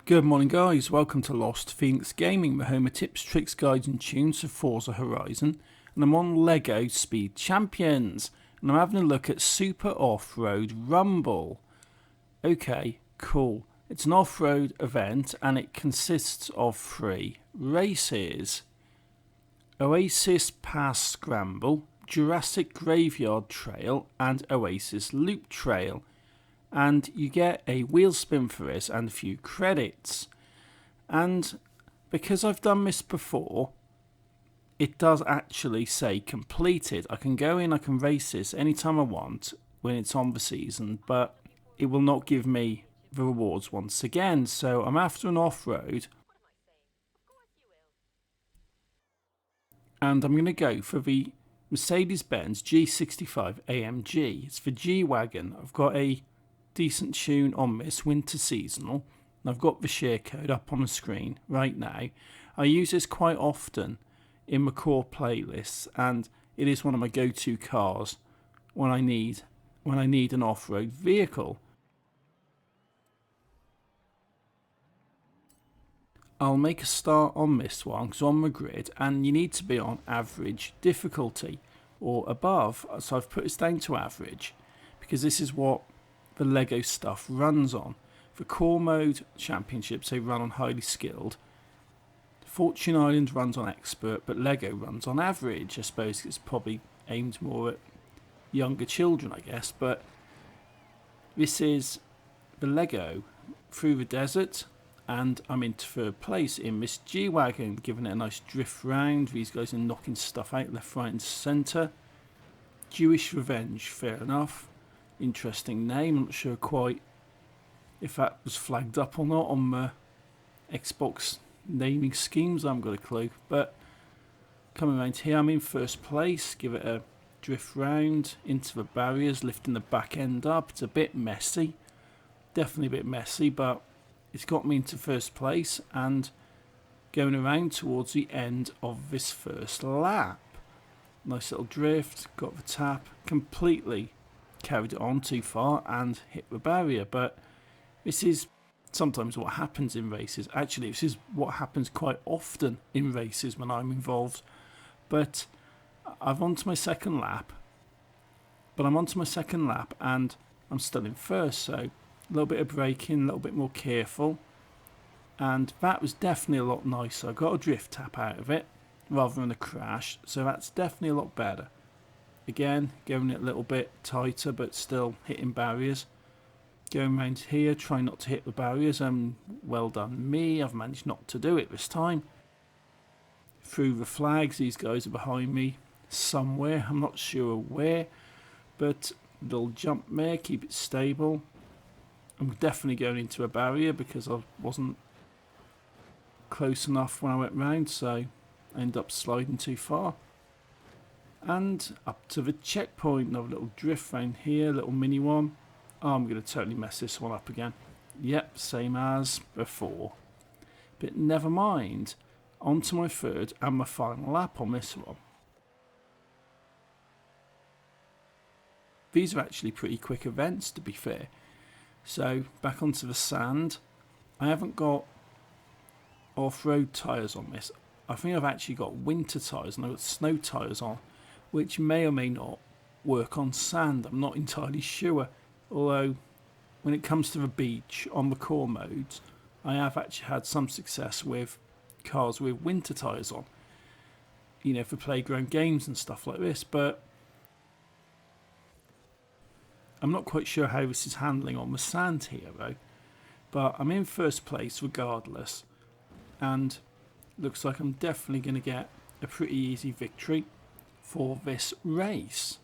Good morning guys, welcome to Lost Phoenix Gaming, the home of tips, tricks, guides and tunes for Forza Horizon, and I'm on LEGO Speed Champions and I'm having a look at Super Off-Road Rumble. Okay, cool. It's an off-road event and it consists of 3 races. Oasis Pass Scramble, Jurassic Graveyard Trail and Oasis Loop Trail. And you get a wheel spin for this and a few credits. And because I've done this before, it does actually say completed. I can go in, I can race this anytime I want when it's on the season, but it will not give me the rewards once again. So I'm after an off-road. And I'm going to go for the Mercedes-Benz G65 AMG. It's the G-Wagon. I've got a decent tune on this winter seasonal. I've got the share code up on the screen right now. I use this quite often in my core playlists, and it is one of my go-to cars when I need an off-road vehicle. I'll make a start on this one because on the grid, and you need to be on average difficulty or above. So I've put this down to average because this is what the LEGO stuff runs on. For core mode championships, they run on highly skilled. Fortune Island runs on expert, but LEGO runs on average. I suppose it's probably aimed more at younger children, I guess. But this is the LEGO through the desert, and I'm in 3rd place in this G-Wagon, giving it a nice drift round. These guys are knocking stuff out left, right and centre. Jewish Revenge, fair enough. Interesting name. I'm not sure quite if that was flagged up or not on the Xbox naming schemes. I haven't got a clue. But coming around here, I'm in 1st place. Give it a drift round into the barriers, lifting the back end up. It's a bit messy. Definitely a bit messy, but it's got me into 1st place and going around towards the end of this 1st lap. Nice little drift. Got the tap. Completely carried it on too far and hit the barrier. But this is sometimes what happens in races. Actually, this is what happens quite often in races when I'm involved. But I'm on to my 2nd lap. And I'm still in 1st. So a little bit of braking, a little bit more careful. And that was definitely a lot nicer. I got a drift tap out of it rather than a crash. So that's definitely a lot better. Again, going it a little bit tighter, but still hitting barriers. Going around here, trying not to hit the barriers. Well done me, I've managed not to do it this time. Through the flags, these guys are behind me somewhere. I'm not sure where, but little jump there, keep it stable. I'm definitely going into a barrier because I wasn't close enough when I went round, so I ended up sliding too far. And up to the checkpoint, another little drift round here, little mini one. Oh, I'm going to totally mess this one up again. Yep, same as before. But never mind. On to my 3rd and my final lap on this one. These are actually pretty quick events, to be fair. So, back onto the sand. I haven't got off-road tyres on this. I think I've actually got winter tyres and I've got snow tyres on, which may or may not work on sand. I'm not entirely sure. Although, when it comes to the beach on the core modes, I have actually had some success with cars with winter tyres on. You know, for playground games and stuff like this. But I'm not quite sure how this is handling on the sand here, though. But I'm in 1st place regardless. And looks like I'm definitely going to get a pretty easy victory for this race.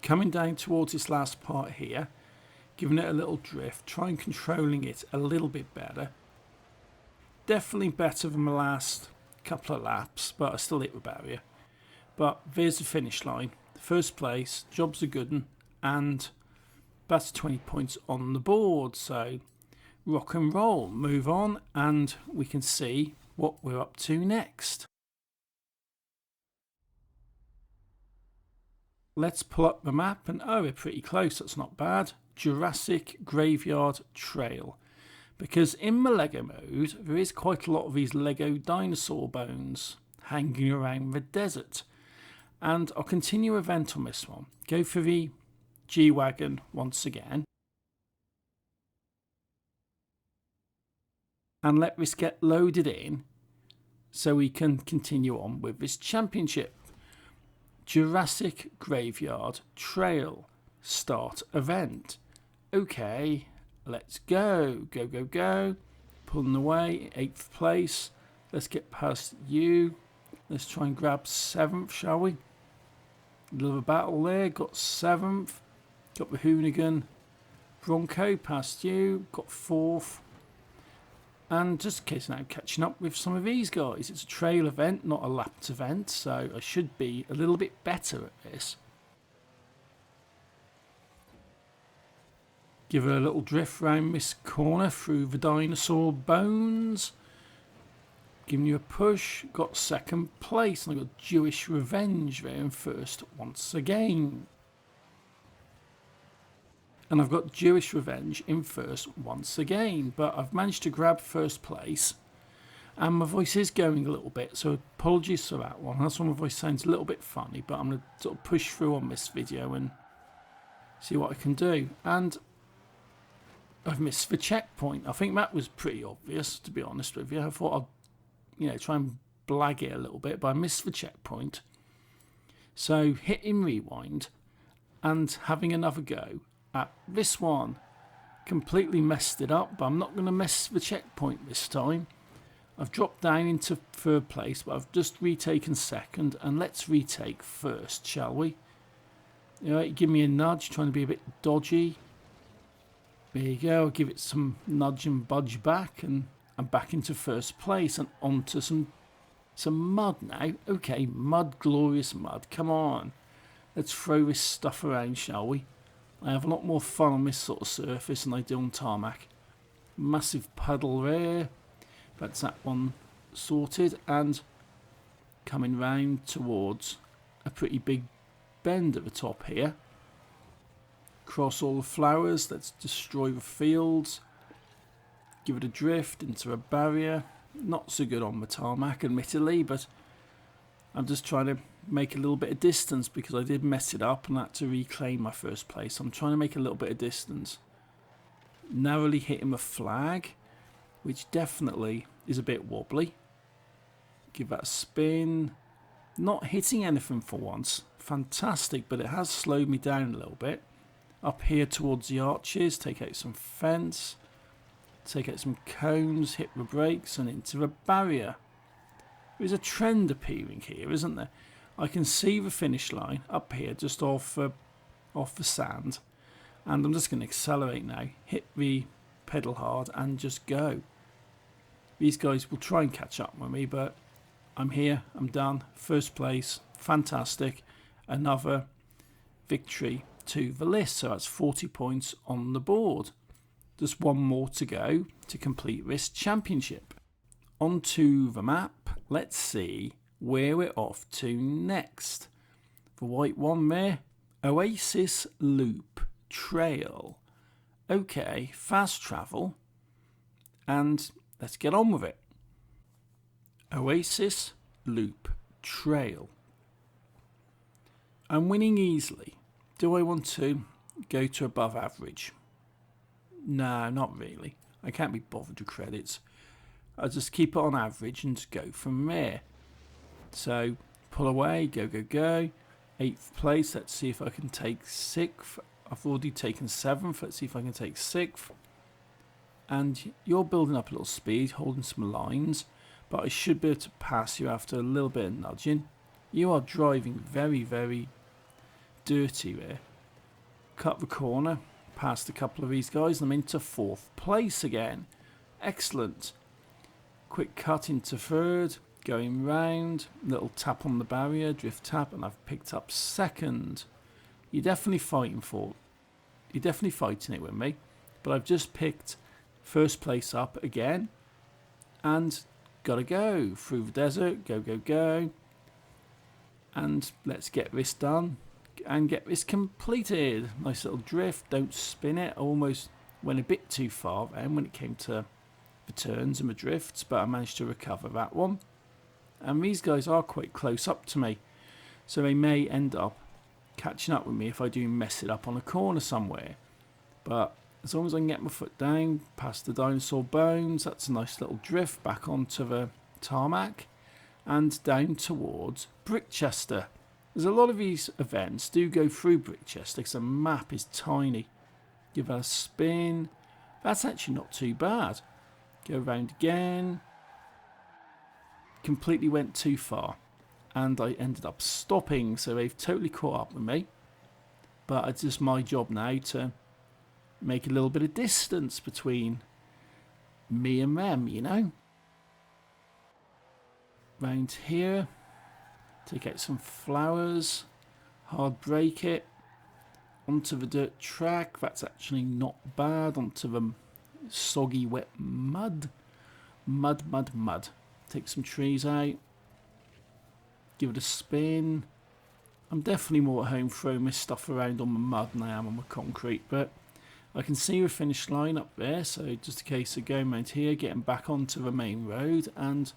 Coming down towards this last part here, giving it a little drift, trying controlling it a little bit better. Definitely better than the last couple of laps, but I still hit the barrier. But there's the finish line. 1st place, job's a good one, and that's 20 points on the board. So rock and roll, move on, and we can see what we're up to next. Let's pull up the map and oh, we're pretty close, that's not bad. Jurassic Graveyard Trail. Because in my Lego mode, there is quite a lot of these Lego dinosaur bones hanging around the desert. And I'll continue event on this one. Go for the G-Wagon once again. And let this get loaded in so we can continue on with this championship. Jurassic Graveyard Trail start event. Okay, let's go. Go, go, go. Pulling away, 8th place. Let's get past you. Let's try and grab 7th, shall we? A little battle there. Got 7th. Got the Hoonigan Bronco past you. Got 4th. And just in case now, I'm catching up with some of these guys. It's a trail event, not a lapped event, so I should be a little bit better at this. Give her a little drift round this corner through the dinosaur bones. Giving you a push. Got 2nd place, and I got Jewish Revenge there in 1st once again. And I've got Jewish Revenge in 1st once again. But I've managed to grab 1st place. And my voice is going a little bit. So apologies for that one. That's why my voice sounds a little bit funny. But I'm going to sort of push through on this video and see what I can do. And I've missed the checkpoint. I think that was pretty obvious, to be honest with you. I thought I'd try and blag it a little bit. But I missed the checkpoint. So hitting rewind and having another go at this one. Completely messed it up, but I'm not going to mess the checkpoint this time. I've dropped down into 3rd place, but I've just retaken 2nd, and let's retake 1st, shall we? Alright, give me a nudge, trying to be a bit dodgy. There you go, I'll give it some nudge and budge back, and I'm back into 1st place and onto some mud now. Okay, mud, glorious mud, come on. Let's throw this stuff around, shall we? I have a lot more fun on this sort of surface than I do on tarmac. Massive puddle there. That's that one sorted. And coming round towards a pretty big bend at the top here. Cross all the flowers. Let's destroy the fields. Give it a drift into a barrier. Not so good on the tarmac, admittedly, but I'm just trying to make a little bit of distance because I did mess it up and had to reclaim my 1st place. I'm trying to make a little bit of distance. Narrowly hitting the flag, which definitely is a bit wobbly. Give that a spin. Not hitting anything for once. Fantastic, but it has slowed me down a little bit. Up here towards the arches, take out some fence. Take out some cones, hit the brakes and into the barrier. There's a trend appearing here, isn't there? I can see the finish line up here, just off the sand. And I'm just going to accelerate now. Hit the pedal hard and just go. These guys will try and catch up with me, but I'm here. I'm done. 1st place. Fantastic. Another victory to the list. So that's 40 points on the board. Just one more to go to complete this championship. Onto the map. Let's see where we're off to next. The white one there, Oasis Loop Trail. Okay, fast travel, and let's get on with it. Oasis Loop Trail. I'm winning easily. Do I want to go to above average? No, not really. I can't be bothered with credits. I'll just keep it on average and just go from there. So, pull away, go, go, go. 8th place, let's see if I can take 6th. I've already taken 7th, let's see if I can take 6th. And you're building up a little speed, holding some lines. But I should be able to pass you after a little bit of nudging. You are driving very, very dirty there. Cut the corner, past a couple of these guys, and I'm into 4th place again. Excellent. Quick cut into 3rd, going round, little tap on the barrier, drift tap, and I've picked up 2nd. You're definitely fighting it with me, but I've just picked 1st place up again, and gotta go through the desert, go, go, go, and let's get this done. and get this completed. Nice little drift, don't spin it. I almost went a bit too far then when it came to the turns and the drifts, but I managed to recover that one. And these guys are quite close up to me, so they may end up catching up with me if I do mess it up on a corner somewhere. But as long as I can get my foot down past the dinosaur bones, that's a nice little drift back onto the tarmac and down towards Brickchester. There's a lot of these events do go through Brickchester because the map is tiny. Give that a spin. That's actually not too bad. Go around again. Completely went too far and I ended up stopping, so they've totally caught up with me. But it's just my job now to make a little bit of distance between me and them, you know. Round here, take out some flowers, hard brake it, onto the dirt track. That's actually not bad. Onto the soggy wet mud. Mud. Take some trees out, give it a spin. I'm definitely more at home throwing this stuff around on the mud than I am on the concrete, but I can see the finish line up there, so just a case of going around here, getting back onto the main road and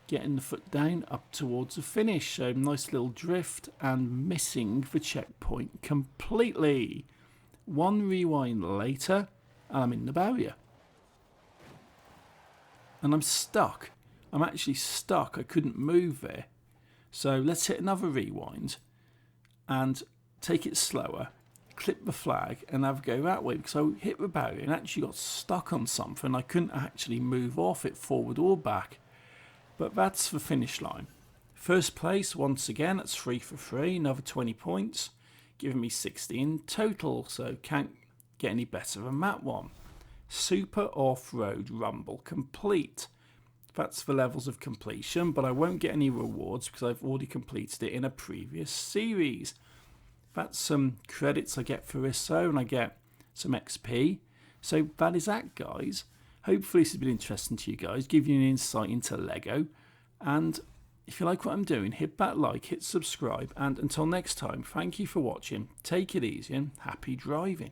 getting the foot down up towards the finish. So nice little drift and missing the checkpoint completely. One rewind later and I'm in the barrier. And I'm stuck. I'm actually stuck. I couldn't move there. So let's hit another rewind and take it slower, clip the flag and have a go that way, because I hit the barrier and actually got stuck on something. I couldn't actually move off it forward or back. But that's the finish line. First place, once again, that's 3 for 3, another 20 points, giving me 60 in total, so can't get any better than that one. Super Off-Road Rumble complete. That's the levels of completion, but I won't get any rewards because I've already completed it in a previous series. That's some credits I get for this, though, and I get some XP. So that is that, guys. Hopefully this has been interesting to you guys, give you an insight into Lego. And if you like what I'm doing, hit that like, hit subscribe, and until next time, thank you for watching. Take it easy and happy driving.